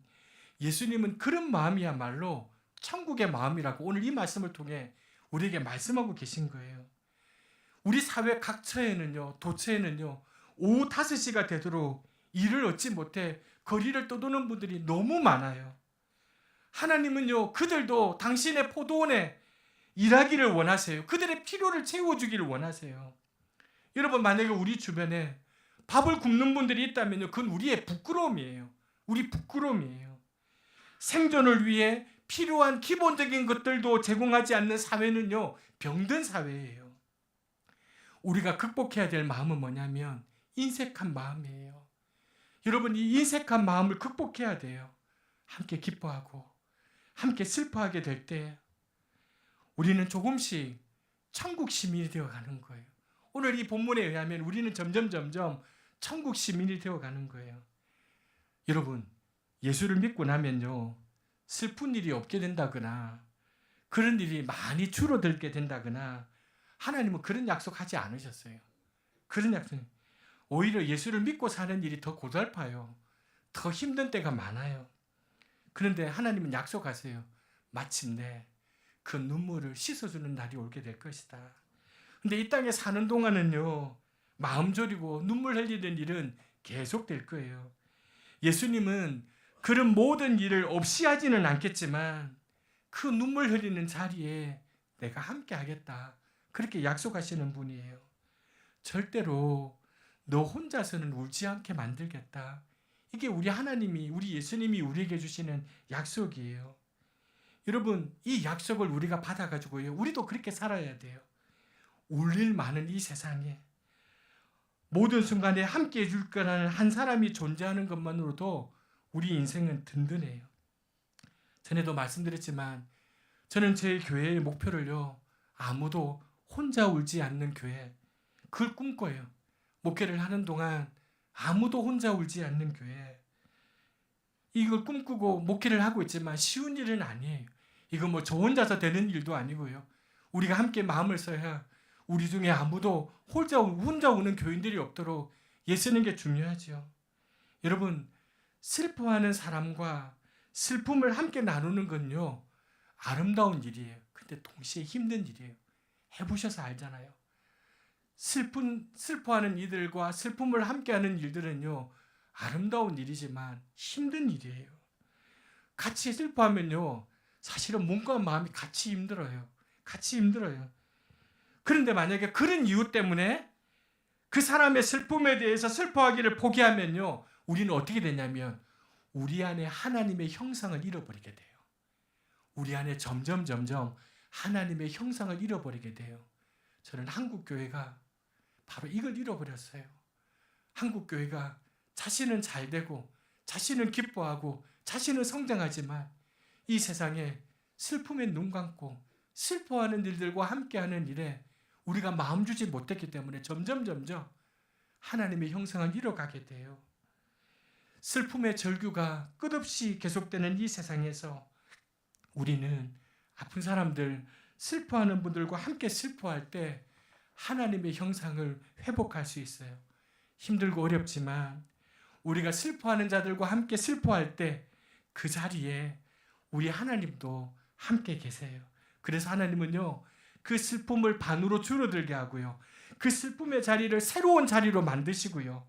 예수님은 그런 마음이야말로 천국의 마음이라고 오늘 이 말씀을 통해 우리에게 말씀하고 계신 거예요. 우리 사회 각처에는요, 도처에는요, 오후 5시가 되도록 일을 얻지 못해 거리를 떠도는 분들이 너무 많아요. 하나님은요, 그들도 당신의 포도원에 일하기를 원하세요. 그들의 필요를 채워주기를 원하세요. 여러분, 만약에 우리 주변에 밥을 굶는 분들이 있다면요, 그건 우리의 부끄러움이에요. 우리 부끄러움이에요. 생존을 위해 필요한 기본적인 것들도 제공하지 않는 사회는요, 병든 사회예요. 우리가 극복해야 될 마음은 뭐냐면 인색한 마음이에요. 여러분, 이 인색한 마음을 극복해야 돼요. 함께 기뻐하고 함께 슬퍼하게 될 때 우리는 조금씩 천국 시민이 되어가는 거예요. 오늘 이 본문에 의하면 우리는 점점 천국 시민이 되어가는 거예요. 여러분, 예수를 믿고 나면요, 슬픈 일이 없게 된다거나 그런 일이 많이 줄어들게 된다거나 하나님은 그런 약속하지 않으셨어요. 그런 약속, 오히려 예수를 믿고 사는 일이 더 고달파요. 더 힘든 때가 많아요. 그런데 하나님은 약속하세요. 마침내 그 눈물을 씻어주는 날이 오게 될 것이다. 근데 이 땅에 사는 동안은요, 마음 졸이고 눈물 흘리는 일은 계속될 거예요. 예수님은 그런 모든 일을 없이 하지는 않겠지만 그 눈물 흘리는 자리에 내가 함께 하겠다, 그렇게 약속하시는 분이에요. 절대로 너 혼자서는 울지 않게 만들겠다. 이게 우리 하나님이, 우리 예수님이 우리에게 주시는 약속이에요. 여러분, 이 약속을 우리가 받아가지고요, 우리도 그렇게 살아야 돼요. 울릴 많은 이 세상에 모든 순간에 함께 해줄 거라는 한 사람이 존재하는 것만으로도 우리 인생은 든든해요. 전에도 말씀드렸지만 저는 제 교회의 목표를요, 아무도 혼자 울지 않는 교회, 그걸 꿈꿔요. 목회를 하는 동안 아무도 혼자 울지 않는 교회, 이걸 꿈꾸고 목회를 하고 있지만 쉬운 일은 아니에요. 이거 뭐 저 혼자서 되는 일도 아니고요. 우리가 함께 마음을 써야 우리 중에 아무도 혼자 우는 교인들이 없도록 애쓰는 게 중요하죠. 여러분, 슬퍼하는 사람과 슬픔을 함께 나누는 건요, 아름다운 일이에요. 근데 동시에 힘든 일이에요. 해보셔서 알잖아요. 슬퍼하는 이들과 슬픔을 함께하는 일들은요, 아름다운 일이지만 힘든 일이에요. 같이 슬퍼하면요, 사실은 몸과 마음이 같이 힘들어요. 그런데 만약에 그런 이유 때문에 그 사람의 슬픔에 대해서 슬퍼하기를 포기하면요, 우리는 어떻게 되냐면 우리 안에 하나님의 형상을 잃어버리게 돼요. 우리 안에 점점 하나님의 형상을 잃어버리게 돼요. 저는 한국 교회가 바로 이걸 잃어버렸어요. 한국 교회가 자신은 잘 되고 자신은 기뻐하고 자신은 성장하지만 이 세상에 슬픔에 눈 감고 슬퍼하는 일들과 함께하는 일에 우리가 마음 주지 못했기 때문에 점점 하나님의 형상을 잃어가게 돼요. 슬픔의 절규가 끝없이 계속되는 이 세상에서 우리는 아픈 사람들, 슬퍼하는 분들과 함께 슬퍼할 때 하나님의 형상을 회복할 수 있어요. 힘들고 어렵지만 우리가 슬퍼하는 자들과 함께 슬퍼할 때 그 자리에 우리 하나님도 함께 계세요. 그래서 하나님은요, 그 슬픔을 반으로 줄어들게 하고요, 그 슬픔의 자리를 새로운 자리로 만드시고요,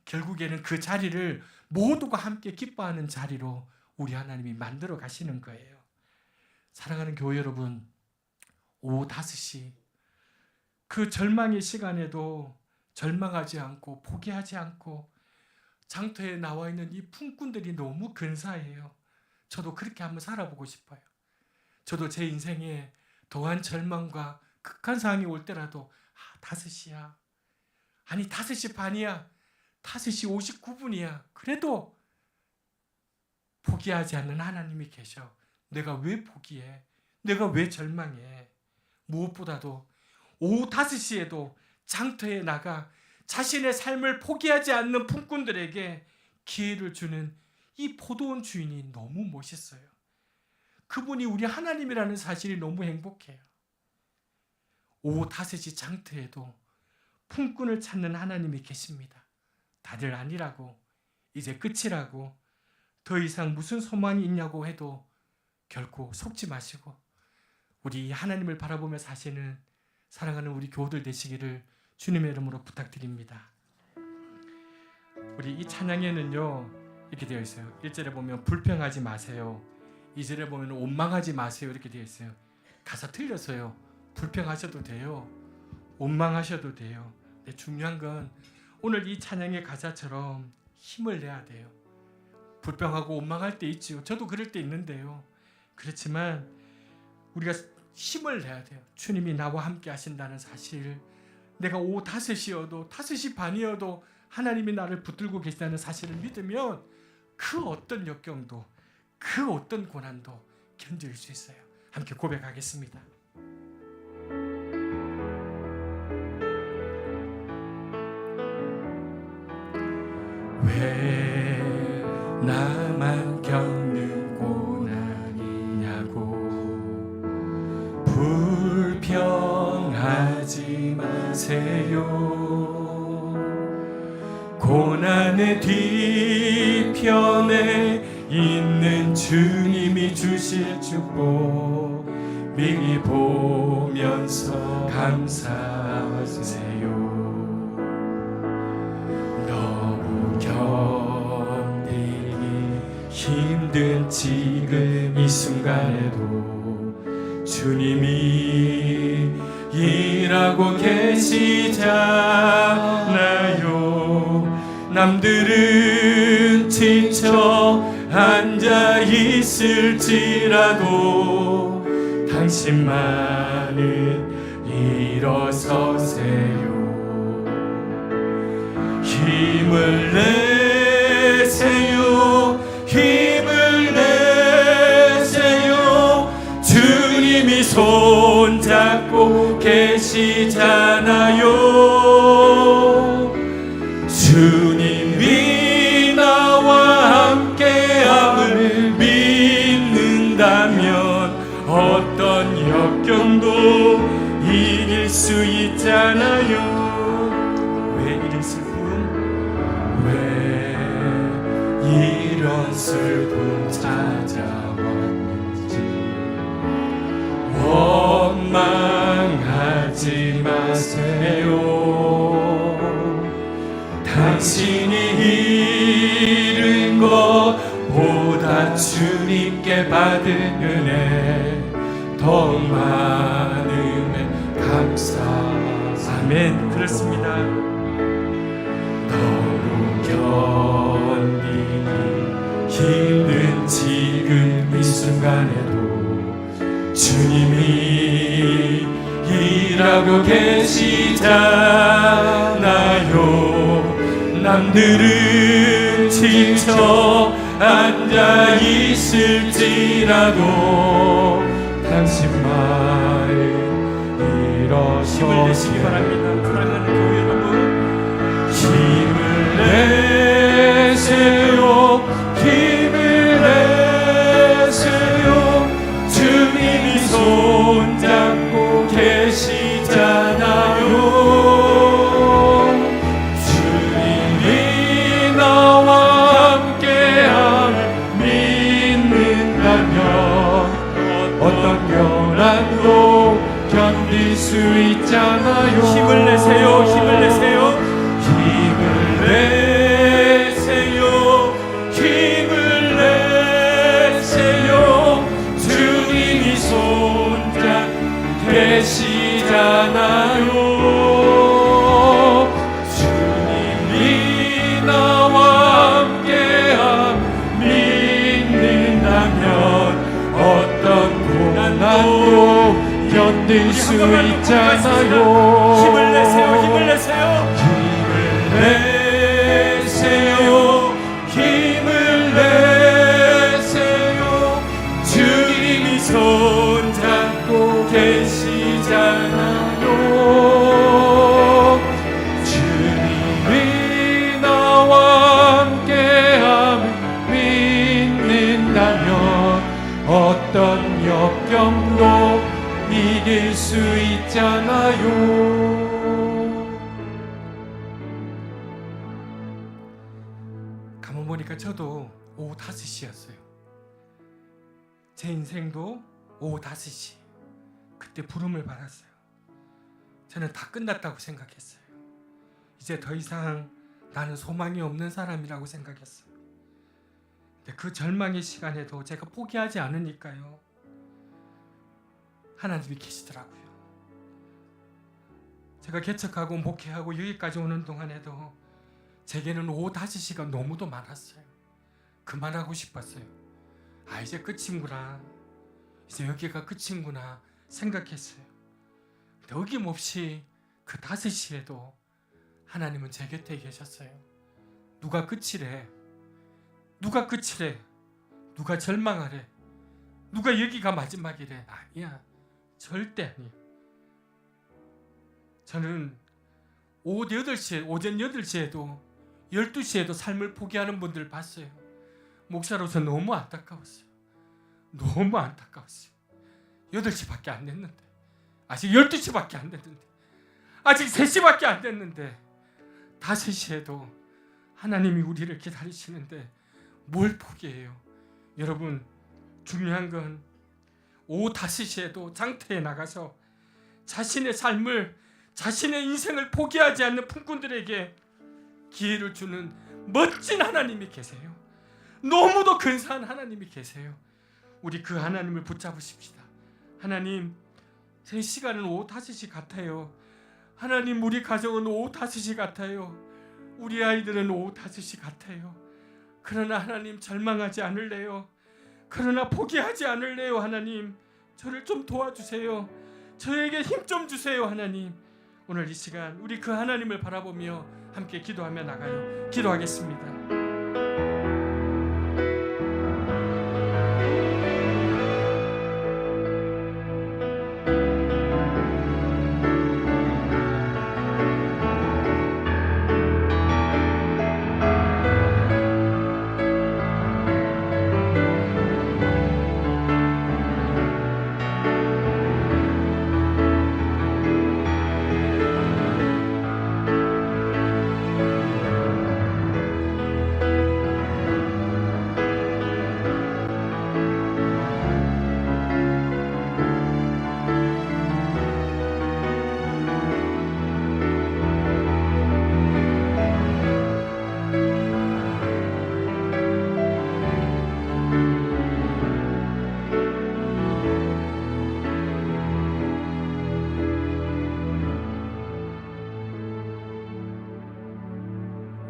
결국에는 그 자리를 모두가 함께 기뻐하는 자리로 우리 하나님이 만들어 가시는 거예요. 사랑하는 교회 여러분, 오후 5시 그 절망의 시간에도 절망하지 않고 포기하지 않고 장터에 나와 있는 이 품꾼들이 너무 근사해요. 저도 그렇게 한번 살아보고 싶어요. 저도 제 인생에 더한 절망과 극한 상황이 올 때라도 5시야. 아니 5시 반이야. 5시 59분이야. 그래도 포기하지 않는 하나님이 계셔. 내가 왜 포기해? 내가 왜 절망해? 무엇보다도 오후 5시에도 장터에 나가 자신의 삶을 포기하지 않는 품꾼들에게 기회를 주는 이 포도원 주인이 너무 멋있어요. 그분이 우리 하나님이라는 사실이 너무 행복해요. 오후 5시 장터에도 품꾼을 찾는 하나님이 계십니다. 다들 아니라고, 이제 끝이라고, 더 이상 무슨 소망이 있냐고 해도 결코 속지 마시고 우리 하나님을 바라보며 사시는 사랑하는 우리 교우들 되시기를 주님의 이름으로 부탁드립니다. 우리 이 찬양에는요 이렇게 되어 있어요. 1절에 보면 불평하지 마세요. 2절에 보면 원망하지 마세요 이렇게 되어 있어요. 가사 틀렸어요. 불평하셔도 돼요. 원망하셔도 돼요. 근데 중요한 건 오늘 이 찬양의 가사처럼 힘을 내야 돼요. 불평하고 원망할 때 있지요. 저도 그럴 때 있는데요. 그렇지만 우리가 힘을 내야 돼요. 주님이 나와 함께 하신다는 사실, 내가 오후 5시여도 5시 반이어도 하나님이 나를 붙들고 계시다는 사실을 믿으면 그 어떤 역경도 그 어떤 고난도 견딜 수 있어요. 함께 고백하겠습니다. 왜 나만 겪는 고난이냐고 불평하지 마세요. 고난의 뒤편에 있는 주님이 주실 축복 미리 보면서 감사하세요. 너무 견디기 힘든 지금 이 순간에도 주님이 일하고 계시잖아요. 남들은 지쳐 앉아 있을지라도 당신만은 일어서세요. 힘을 내세요. 힘을 내세요. 주님이 손잡고 계시잖아요. 주님이 나와 함께함을 믿는다면 어떤 역경도 이길 수 있잖아요. 왜 이런 슬픔, 왜 이런 슬픔 찾아왔는지 원망하지 마세요. 당신이 잃은 것보다 주님께 받은 은혜 더 많음에 감사. 아멘. 그렇습니다. 너무 견디기 힘든 지금 이 순간에도 주님이 일하고 계시잖아요. 남들은 지쳐 앉아 있을지라도 당신만은 일어서 힘을 내시기 바랍니다. 사랑하는 교회 여러분, 힘을 내세요. 힘을 내세요. 주님이 손잡고 계시잖아요. 주님이 나와 함께함을 믿는다면 어떤 고난도 견딜 수 있잖아요. 힘을 내세요. 힘을 내세요. 힘을 내세요. 힘을 내세요. 주님이 손잡고 계시잖아요. 주님이 나와 함께함 믿는다면 어떤 고난도 견딜 수 있잖아요. 힘을 내세요. 힘을 내세요. 힘을 내세요. 힘을 내세요. 주님이 손잡고 계시잖아요. 주님이 나와 함께함을 믿는다면 어떤 역경도 이길 수 있잖아요. 가만 보니까 저도 오후 5시였어요. 제 인생도 오후 5시 그때 부름을 받았어요. 저는 다 끝났다고 생각했어요. 이제 더 이상 나는 소망이 없는 사람이라고 생각했어요. 근데 그 절망의 시간에도 제가 포기하지 않으니까요, 하나님이 계시더라고요. 제가 개척하고 목회하고 여기까지 오는 동안에도 제게는 오후 5시가 너무도 많았어요. 그만하고 싶었어요. 아, 이제 끝인구나, 이제 여기가 끝인구나 생각했어요. 근데 어김없이 그 5시에도 하나님은 제 곁에 계셨어요. 누가 끝이래? 누가 끝이래? 누가 절망하래? 누가 여기가 마지막이래? 아니야, 절대 아니야. 저는 오전 8시에도 12시에도 삶을 포기하는 분들을 봤어요. 목사로서 너무 안타까웠어요. 너무 안타까웠어요. 8시밖에 안 됐는데, 아직 12시밖에 안 됐는데, 아직 3시밖에 안 됐는데 5시에도 하나님이 우리를 기다리시는데 뭘 포기해요? 여러분, 중요한 건 오후 5시에도 장터에 나가서 자신의 삶을, 자신의 인생을 포기하지 않는 품꾼들에게 기회를 주는 멋진 하나님이 계세요. 너무도 근사한 하나님이 계세요. 우리 그 하나님을 붙잡으십시다. 하나님, 제 시간은 오후 5시 같아요. 하나님, 우리 가정은 오후 5시 같아요. 우리 아이들은 오후 5시 같아요. 그러나 하나님, 절망하지 않을래요. 그러나 포기하지 않을래요. 하나님, 저를 좀 도와주세요. 저에게 힘 좀 주세요. 하나님, 오늘 이 시간 우리 그 하나님을 바라보며 함께 기도하며 나가요. 기도하겠습니다.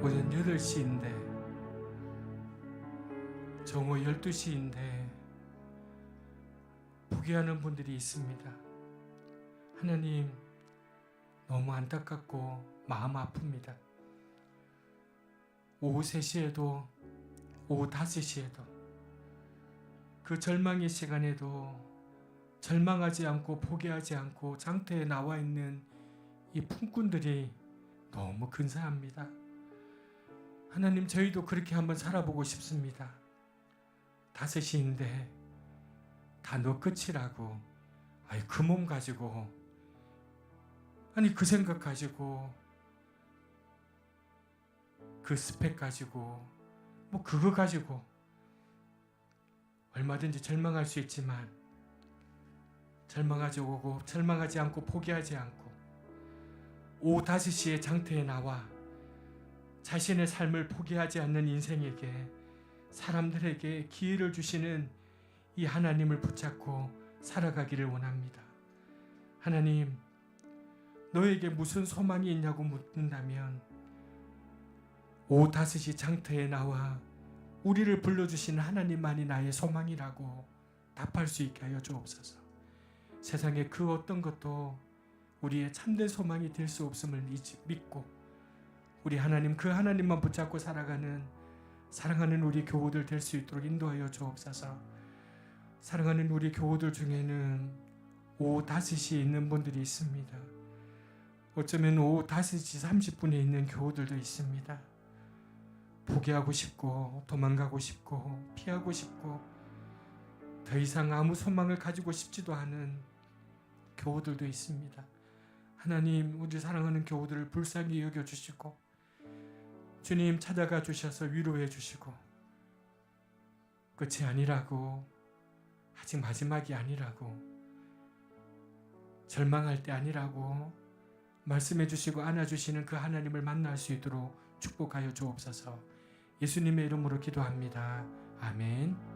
오전 8시인데 정오 12시인데 포기하는 분들이 있습니다. 하나님, 너무 안타깝고 마음 아픕니다. 오후 3시에도 오후 5시에도 그 절망의 시간에도 절망하지 않고 포기하지 않고 장터에 나와 있는 이 품꾼들이 너무 근사합니다. 하나님, 저희도 그렇게 한번 살아보고 싶습니다. 5시인데 다 너 끝이라고, 아이 그 몸 가지고, 아니 그 생각 가지고, 그 스펙 가지고, 뭐 그거 가지고 얼마든지 절망할 수 있지만 절망하지 않고 포기하지 않고 오후 5시에 장터에 나와 자신의 삶을 포기하지 않는 인생에게, 사람들에게 기회를 주시는 이 하나님을 붙잡고 살아가기를 원합니다. 하나님, 너에게 무슨 소망이 있냐고 묻는다면 오후 5시 장터에 나와 우리를 불러주신 하나님만이 나의 소망이라고 답할 수 있게 하여 주옵소서. 세상에 그 어떤 것도 우리의 참된 소망이 될 수 없음을 믿고 우리 하나님, 그 하나님만 붙잡고 살아가는 사랑하는 우리 교우들 될 수 있도록 인도하여 주옵소서. 사랑하는 우리 교우들 중에는 오후 5시에 있는 분들이 있습니다. 어쩌면 오후 5시 30분에 있는 교우들도 있습니다. 포기하고 싶고 도망가고 싶고 피하고 싶고 더 이상 아무 소망을 가지고 싶지도 않은 교우들도 있습니다. 하나님, 우리 사랑하는 교우들을 불쌍히 여겨주시고 주님 찾아가 주셔서 위로해 주시고, 끝이 아니라고, 아직 마지막이 아니라고, 절망할 때 아니라고 말씀해 주시고 안아주시는 그 하나님을 만날 수 있도록 축복하여 주옵소서. 예수님의 이름으로 기도합니다. 아멘.